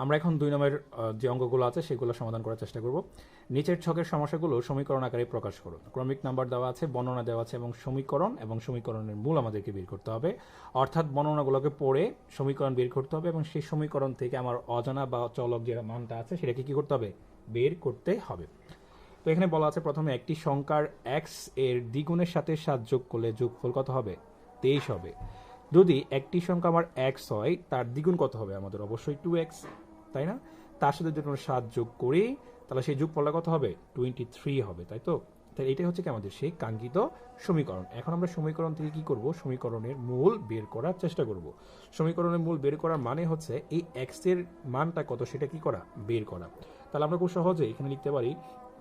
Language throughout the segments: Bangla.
আমরা এখন 2 নম্বরের যে অঙ্কগুলো আছে সেগুলো সমাধান করার চেষ্টা করব। নিচের ছকের সমস্যাগুলো সমীকরণ আকারে প্রকাশ করুন। ক্রমিক নাম্বার দেওয়া আছে, বর্ণনা দেওয়া আছে এবং সমীকরণের মূল আমাদেরকে বের করতে হবে। অর্থাৎ বর্ণনাগুলোকে পড়ে সমীকরণ বের করতে হবে এবং সেই সমীকরণ থেকে আমার অজানা বা চলক যে মানটা আছে সেটাকে কি করতে হবে, বের করতে হবে। তো এখানে বলা আছে প্রথমে একটি সংখ্যার x এর দ্বিগুণের সাথে 7 যোগ করলে যোগফল কত হবে, 23 হবে। যদি একটি সংখ্যা আমার x হয় তার দ্বিগুণ কত হবে, আমাদের অবশ্যই 2x, তাই না? তার সাথে যদি আমরা 7 যোগ করি তাহলে সেই যোগফলটা কত হবে, 23 হবে, তাই তো? তাহলে এটাই হচ্ছে কি আমাদের সেই কাঙ্ক্ষিত সমীকরণ। এখন আমরা সমীকরণ থেকে কি করব, সমীকরণের মূল বের করার চেষ্টা করব। সমীকরণের মূল বের করার মানে হচ্ছে এই x এর মানটা কত সেটা কি করা, বের করা। তাহলে আমরা খুব সহজে এখানে লিখতে পারি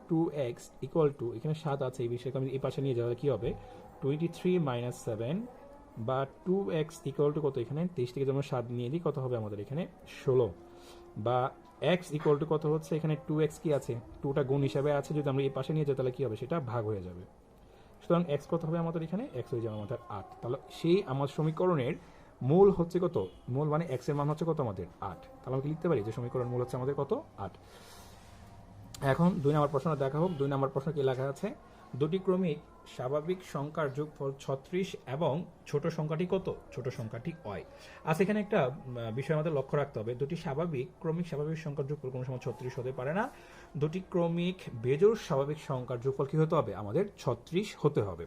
2x ইকুয়াল টু, এখানে 7 আছে, এই বিষয়কে আমি এই পাশে নিয়ে যাওয়া কি হবে 23 মাইনাস 7, বা 2x ইকুয়াল টু কত, এখানে 23 থেকে যেমন 7 নিয়ে দিই কত হবে আমাদের এখানে 16, বা x ইকুয়াল টু কত হচ্ছে এখানে 2x কি আছে, 2টা গুণ হিসাবে আছে, যদি আমরা এই পাশে নিয়ে যাই তাহলে কি হবে, সেটা ভাগ হয়ে যাবে। সুতরাং x কত হবে আমাদের এখানে, x হয়ে যাবে আমাদের 8। তাহলে সেই আমার সমীকরণের মূল হচ্ছে কত, মূল মানে x এর মান হচ্ছে কত আমাদের 8। তাহলে আমি লিখতে পারি যে সমীকরণ মূল হচ্ছে আমাদের কত, 8। এখন 2 নম্বর প্রশ্ন দেখা হোক। 2 নম্বর প্রশ্ন কি লেখা আছে, দুটি ক্রমিক স্বাভাবিক সংখ্যার যোগফল 36 এবং ছোট সংখ্যাটি কত, ছোট সংখ্যাটি হয়। আচ্ছা, এখানে একটা বিষয় আমাদের লক্ষ্য রাখতে হবে, দুটি ক্রমিক স্বাভাবিক সংখ্যার যোগফল কোনো সময় 36 হতে পারে না। দুটি ক্রমিক বেজোড় স্বাভাবিক সংখ্যার যোগফল কি হতে হবে, আমাদের 36 হতে হবে।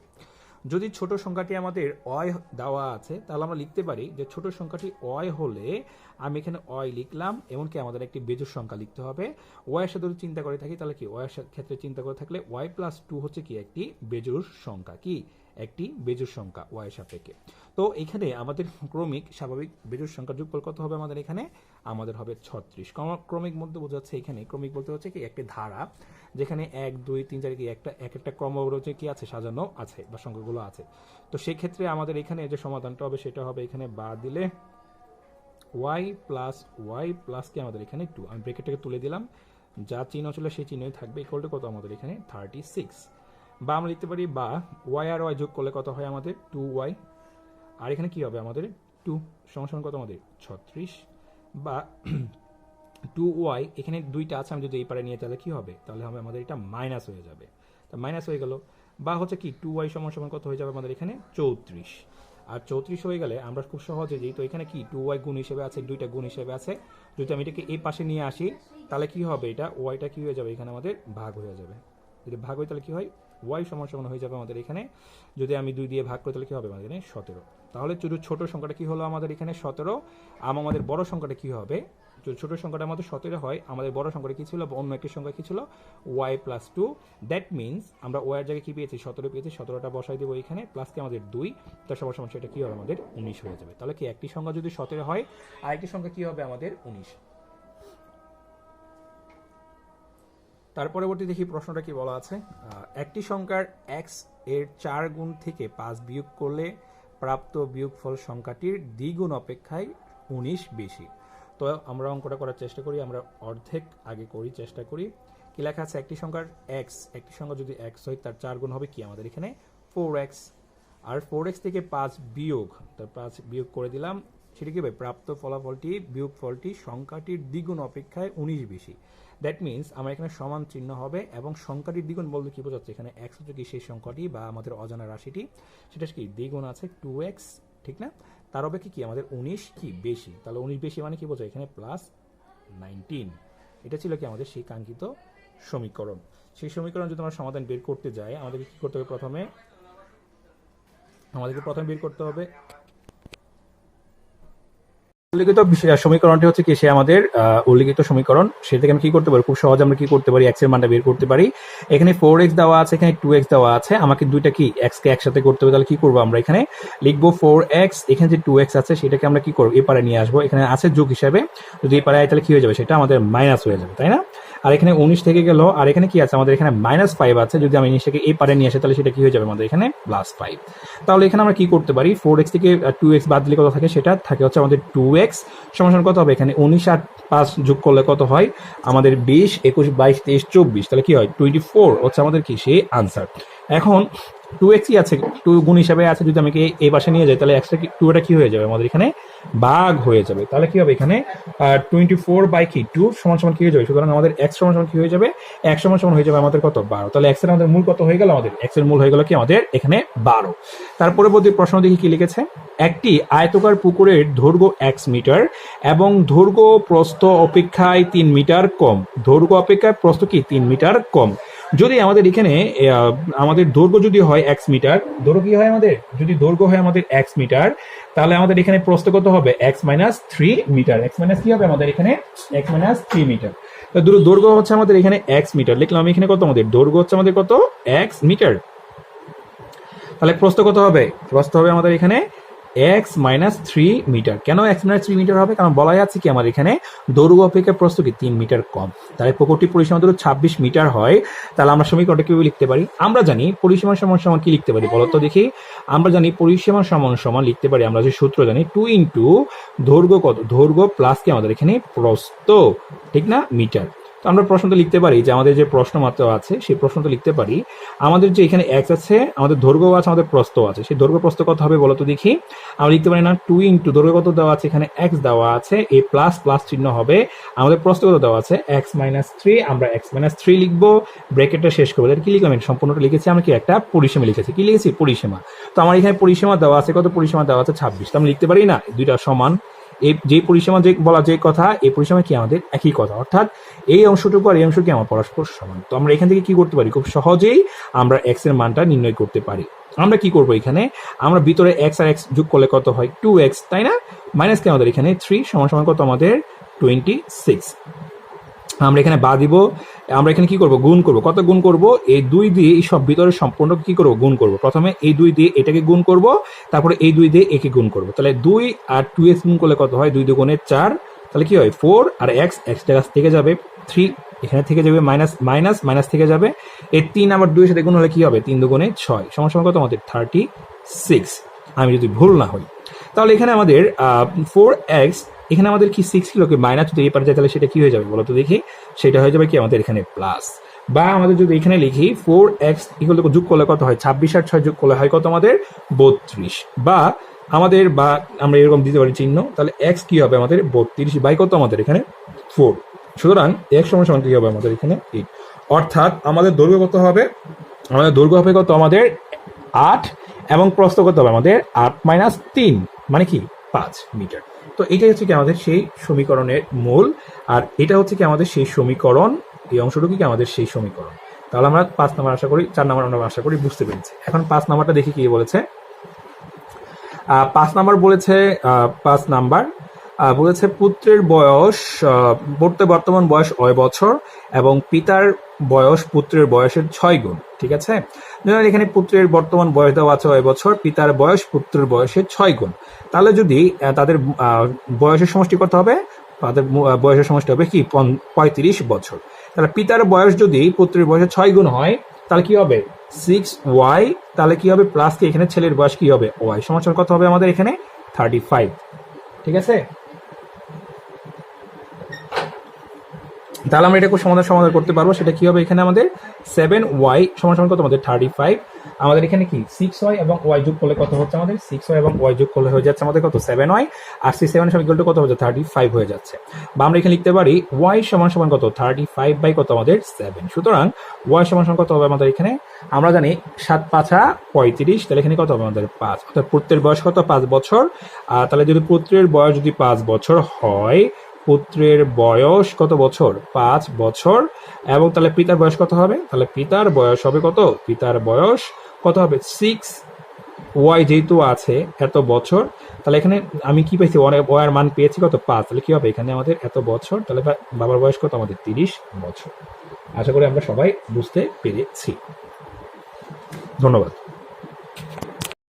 যদি ছোট সংখ্যাটি আমাদের অয় দেওয়া আছে তাহলে আমরা লিখতে পারি যে ছোট সংখ্যাটি অয় হলে আমি এখানে অয় লিখলাম, এমনকি আমাদের একটি বেজোড় সংখ্যা লিখতে হবে। ওয়াইয়ের সাথে যদি চিন্তা করে থাকি তাহলে কি, ওয়াইয়ের ক্ষেত্রে চিন্তা করে থাকলে y প্লাস 2 হচ্ছে কি একটি বেজোড় সংখ্যা, কি একটি বেজোড় সংখ্যা ওয়াইয়ের সাপেক্ষে। তো এখানে আমাদের ক্রমিক স্বাভাবিক বেজোড় সংখ্যার যোগফল কত হবে আমাদের এখানে, আমাদের হবে 36। ক্রমিক মধ্যে বোঝাচ্ছে এখানে, ক্রমিক বলতে হচ্ছে কি একটি ধারা যেখানে 1 2 3 4 কি একটা ক্রম কি আছে, সাজানো আছে বা সংখ্যাগুলো আছে। তো সেই ক্ষেত্রে আমাদের এখানে যে সমাধানটা হবে সেটা হবে এখানে বার দিলে y প্লাস কি আমাদের এখানে 2, আমি ব্র্যাকেটটাকে তুলে দিলাম, যা চিহ্ন ছিল সেই চিহ্নই থাকবে, ইকুয়াল টু কত আমাদের এখানে 36। বা আমরা লিখতে পারি বা y আর y যোগ করলে কত হয় আমাদের 2y, আর এখানে কি হবে আমাদের 2 সমান কত আমাদের 36, বা 2y এখানে দুইটা আছে, আমি যদি এই পারে নিয়ে তাহলে কি হবে, তাহলে হবে আমাদের এটা মাইনাস হয়ে যাবে, তা মাইনাস হয়ে গেল। বা হচ্ছে কি 2y সমান কত হয়ে যাবে আমাদের এখানে 34, আর 34 হয়ে গেলে আমরা খুব সহজে যেই, তো এখানে কি 2y গুণ হিসেবে আছে, দুইটা গুণ হিসেবে আছে, যদি আমি এটাকে এই পাশে নিয়ে আসি তাহলে কি হবে, এটা ওয়াইটা কি হয়ে যাবে এখানে আমাদের ভাগ হয়ে যাবে। যদি ভাগ হয় তাহলে কি হয়, ওয়াই সমান হয়ে যাবে আমাদের এখানে, যদি আমি 2 দিয়ে ভাগ করি তাহলে কি হবে আমাদের এখানে 17। তাহলে ছোট সংখ্যাটা কি হলো আমাদের এখানে 17, আমাদের বড় সংখ্যাটা কি হবে, যদি ছোট সংখ্যাটা আমাদের 17 হয়, আমাদের বড় সংখ্যাটা কি ছিল, অন্য একটি সংখ্যা কি ছিল y প্লাস 2। দ্যাট মিনস আমরা y এর জায়গায় কি পেয়েছি 17 পেয়েছি, 17টা বসাই দেবো এখানে, প্লাস কি আমাদের 2, তার সমান সেটা কি হবে আমাদের 19 হয়ে যাবে। তাহলে কি একটি সংখ্যা যদি 17 হয় আর একটি সংখ্যা কি হবে আমাদের 19। তার পরবর্তী দেখি প্রশ্নটা কি বলা আছে, একটি সংখ্যার x এর 4 গুণ থেকে 5 বিয়োগ করলে প্রাপ্ত বিয়োগফল সংখ্যাটির দ্বিগুণ অপেক্ষায় 19 বেশি। তো আমরা অঙ্কটা করার চেষ্টা করি, আমরা অর্ধেক আগে করি, চেষ্টা করি। কি লেখা আছে, একটি সংখ্যার একটি সংখ্যা যদি x হয় তার 4 গুণ হবে কি আমাদের এখানে 4x, আর 4x থেকে 5 বিয়োগ, তার 5 বিয়োগ করে দিলাম, সেটা কি হবে প্রাপ্ত ফলাফলটি বিয়োগফলটি সংখ্যাটির দ্বিগুণ অপেক্ষায় 19 বেশি। দ্যাট মিনস আমার এখানে সমান চিহ্ন হবে, এবং সংখ্যাটির দ্বিগুণ বলতে কি বোঝাচ্ছে, এখানে x হচ্ছে কি সেই সংখ্যাটি বা আমাদের অজানা রাশিটি, সেটা কি দ্বিগুণ আছে 2x, ঠিক না? তার অপেক্ষা কি আমাদের 19 কি বেশি, তাহলে 19 বেশি মানে কি বোঝায় এখানে প্লাস 19। এটা ছিল কি আমাদের সেই কাঙ্ক্ষিত সমীকরণ। সেই সমীকরণ যদি আমরা সমাধান বের করতে যাই আমাদেরকে কি করতে হবে, আমাদেরকে প্রথমে বের করতে হবে উল্লিখিত সমীকরণটি হচ্ছে কি, সে আমাদের উল্লিখিত সমীকরণ, সেটা থেকে আমি কি করতে পারি, খুব সহজে আমরা কি করতে পারি, x এর মানটা বের করতে পারি। এখানে 4x দেওয়া আছে, এখানে 2x দেওয়া আছে, আমাকে দুইটা কি x কে একসাথে করতে হবে, তাহলে কি করবো আমরা এখানে লিখবো 4x, এখানে যে 2x আছে সেটাকে আমরা কি করবো এই পারে নিয়ে আসবো, এখানে আছে যোগ হিসাবে, যদি এই পারে আয় তাহলে কি হয়ে যাবে, সেটা আমাদের মাইনাস হয়ে যাবে, তাই না? আর এখানে 19 থেকে গেল, আর এখানে কি আছে আমাদের এখানে -5 আছে, যদি আমি জিনিসটাকে এই পারে নিয়ে আসি তাহলে সেটা কি হয়ে যাবে আমাদের এখানে +5। তাহলে এখানে আমরা কি করতে পারি, 4x থেকে 2x বাদ দিলে কত থাকে, সেটা থাকে হচ্ছে আমাদের 2x সমান কত হবে এখানে 19 আর 5 যোগ করলে কত হয় আমাদের 20 21 22 23 24, তাহলে কি হয় 24 হচ্ছে আমাদের কি সেই আনসার। এখন 2x আছে, 2 গুণ হিসাবে আছে, যদি আমি এই পাশে নিয়ে যাই তাহলে এক্সটা 2 এটা কি হয়ে যাবে আমাদের এখানে ভাগ হয়ে যাবে। তাহলে কি হবে এখানে 24/2 সমান সমান কি হয়ে যাবে, সুতরাং আমাদের x সমান সমান কি হয়ে যাবে, x সমান সমান হয়ে যাবে আমাদের কত 12। তাহলে x এর আমাদের মূল কত হয়ে গেল, আমাদের x এর মূল হয়ে গেল কি আমাদের এখানে 12। তারপরে পরবর্তী প্রশ্ন দেখি কি লিখেছে, একটি আয়তাকার পুকুরের দৈর্ঘ্য x মিটার এবং দৈর্ঘ্য প্রস্থ অপেক্ষায় 3 মিটার কম, দৈর্ঘ্য অপেক্ষায় প্রস্থ কি 3 মিটার কম। যদি আমাদের এখানে আমাদের দৈর্ঘ্য যদি হয় x মিটার, দৈর্ঘ্য কি হয় আমাদের, যদি দৈর্ঘ্য হয় আমাদের x মিটার, তাহলে আমাদের এখানে প্রস্থ কত হবে x minus 3 metre, x minus কি হবে আমাদের এখানে x মাইনাস 3 মিটার। তো দৈর্ঘ্য হচ্ছে আমাদের এখানে x মিটার লিখলাম, এখানে কত আমাদের দৈর্ঘ্য হচ্ছে আমাদের কত x মিটার। তাহলে প্রস্থ কত হবে, প্রস্থ হবে আমাদের এখানে x মাইনাস 3 মিটার। কেন x মাইনাস 3 মিটার হবে, কারণ বলা যাচ্ছে কি আমার এখানে দৈর্ঘ্য অপেক্ষা প্রস্থ কি 3 মিটার কম। তাহলে পুকুরটির পরিসীমা ধরো 26 মিটার হয়, তাহলে আমরা সমীকরণটা কিভাবে লিখতে পারি, আমরা জানি পরিসীমা সমান সমান কি লিখতে পারি বলতো দেখি, আমরা জানি পরিসীমা সমান সমান লিখতে পারি, আমরা যে সূত্র জানি 2 ইন্টু দৈর্ঘ্য কত, দৈর্ঘ্য প্লাস কি আমাদের এখানে প্রস্থ, ঠিক না, মিটার। তো আমরা প্রশ্নটা লিখতে পারি যে আমাদের যে প্রশ্ন মাত্র আছে সেই প্রশ্নটা লিখতে পারি, আমাদের যে এখানে x আছে, আমাদের দৈর্ঘ্য আছে, আমাদের প্রস্থ আছে, সেই দৈর্ঘ্য প্রস্থ কত হবে বলতো দেখি, আমরা লিখতে পারি না 2 ইন্টু দৈর্ঘ্য কত দেওয়া আছে, এখানে x দেওয়া আছে, এই প্লাস প্লাস চিহ্ন হবে, আমাদের প্রস্থ কত দেওয়া আছে x মাইনাস 3, আমরা x মাইনাস 3 লিখবো, ব্র্যাকেটটা শেষ করবো। কি লিখলাম, সম্পূর্ণটা লিখেছি আমরা কি একটা পরিসীমা লিখেছি, কি লিখেছি পরিসীমা। তো আমার এখানে পরিসীমা দেওয়া আছে, কত পরিসীমা দেওয়া আছে 26, তো আমি লিখতে পারি না দুইটা সমান, এই যে পরিসীমা যে বলা যে কথা, এই পরিসীমা কি আমাদের একই কথা, অর্থাৎ এই অংশটুকু আর এই অংশ কি আমার পরস্পর সমান। তো আমরা এখান থেকে কি করতে পারি, খুব সহজেই আমরা x এর মানটা নির্ণয় করতে পারি। আমরা কি করব, এখানে আমরা ভিতরে x আর x যোগ করলে কত হয় 2x, তাই না, মাইনাস কি আমাদের এখানে 3 সমান সমান কত আমাদের 26। আমরা এখানে বা দিব, আমরা এখানে কি করব, গুণ করব, কত গুণ করব, এই 2 দিয়ে এই সব ভিতরে সম্পূর্ণ কি করব, গুণ করব। প্রথমে এই 2 দিয়ে এটাকে গুণ করব, তারপরে এই 2 দিয়ে একে গুণ করব। তাহলে 2 আর 2x গুণ করলে কত হয়, 2 দুগুণে 4, তাহলে কি হয় 4 আর x থেকে যাবে 3, এখানে থেকে যাবে মাইনাস মাইনাস মাইনাস থেকে যাবে, এই 3 আবার 2 এর সাথে গুণ হলে কি হবে 3 দুগুণে 6 সমান সমান কত আমাদের 36, আমি যদি ভুল না হই। তাহলে এখানে আমাদের 4x, এখানে আমাদের কি 6 ছিল কি মাইনাস, যদি এই পারে যায় তাহলে সেটা কি হয়ে যাবে বলতো দেখি, সেটা হয়ে যাবে কি আমাদের এখানে প্লাস। বা আমাদের যদি এখানে লিখি 4x ইকুয়াল টু যোগ করলে কত হয় 26 আর 6 যোগ করলে হয় কত আমাদের 32, বা আমাদের বা আমরা এরকম দিতে পারি চিহ্ন, তাহলে x কি হবে আমাদের 32 বাই কত আমাদের এখানে 4, সুতরাং x সমান সমান কি হবে আমাদের এখানে 8। অর্থাৎ আমাদের দৈর্ঘ্য কত হবে, আমাদের দৈর্ঘ্য হবে কত আমাদের 8 এবং প্রস্থ কত হবে আমাদের 8 মাইনাস 3 মানে কি 5 মিটার। তো এটাই হচ্ছে কি আমাদের সেই সমীকরণের মূল, আর এটা হচ্ছে কি আমাদের সেই সমীকরণ, এই অংশটুকু কি আমাদের সেই সমীকরণ। তাহলে আমরা 5 নাম্বার আশা করি, 4 নাম্বার আমরা আশা করি বুঝতে পেরেছি। এখন 5 নাম্বারটা দেখি কি বলেছে। 5 নাম্বার বলেছে, 5 নাম্বার বলেছে পুত্রের বয়স, বর্তমান বয়স 9 বছর এবং পিতার বয়স পুত্রের বয়সের 6 গুণ, ঠিক আছে। এখানে পুত্রের বর্তমান বয়স দেওয়া আছে 9 বছর, পিতার বয়স পুত্রের বয়সের 6 গুণ। তাহলে যদি তাদের বয়সের সমষ্টি করতে হবে, তাদের বয়সের সমষ্টি হবে কি 35 বছর। তাহলে পিতার বয়স যদি পুত্রের বয়সের 6 গুণ হয় তাহলে কি হবে 6y, তাহলে কি হবে প্লাস কি এখানে ছেলের বয়স কি হবে y সমান সমান কত হবে আমাদের এখানে 35, ঠিক আছে। তাহলে আমরা এটা সমাধান করতে পারবো, সেটা কি হবে এখানে আমাদের 7y সমান সমান কত আমাদের 35, আমাদের এখানে কি 6y এবং y যোগ করলে কত হচ্ছে আমাদের 6y এবং y যোগ করলে হয়ে যাচ্ছে আমাদের কত 7y, আর 7 সমান ইকুয়াল টু কত হচ্ছে 35 হয়ে যাচ্ছে। বা আমরা এখানে লিখতে পারি y সমান সমান কত 35 বাই কত আমাদের 7, সুতরাং y সমান সমান কত হবে আমাদের এখানে, আমরা জানি 7 5 35, তাহলে এখানে কত হবে আমাদের 5, অর্থাৎ পুত্রের বয়স কত 5 বছর। আর তাহলে যদি পুত্রের বয়স যদি 5 বছর হয়, পুত্রের বয়স কত বছর 5 বছর, এবং তাহলে পিতার বয়স কত হবে, তাহলে পিতার বয়স হবে কত, পিতার বয়স কত হবে 6y যেহেতু আছে এত বছর, তাহলে এখানে আমি কি পেয়েছি y এর মান পেয়েছি কত 5, তাহলে কি হবে এখানে আমাদের এত বছর, তাহলে বাবার বয়স কত আমাদের 30 বছর। আশা করি আমরা সবাই বুঝতে পেরেছি, ধন্যবাদ।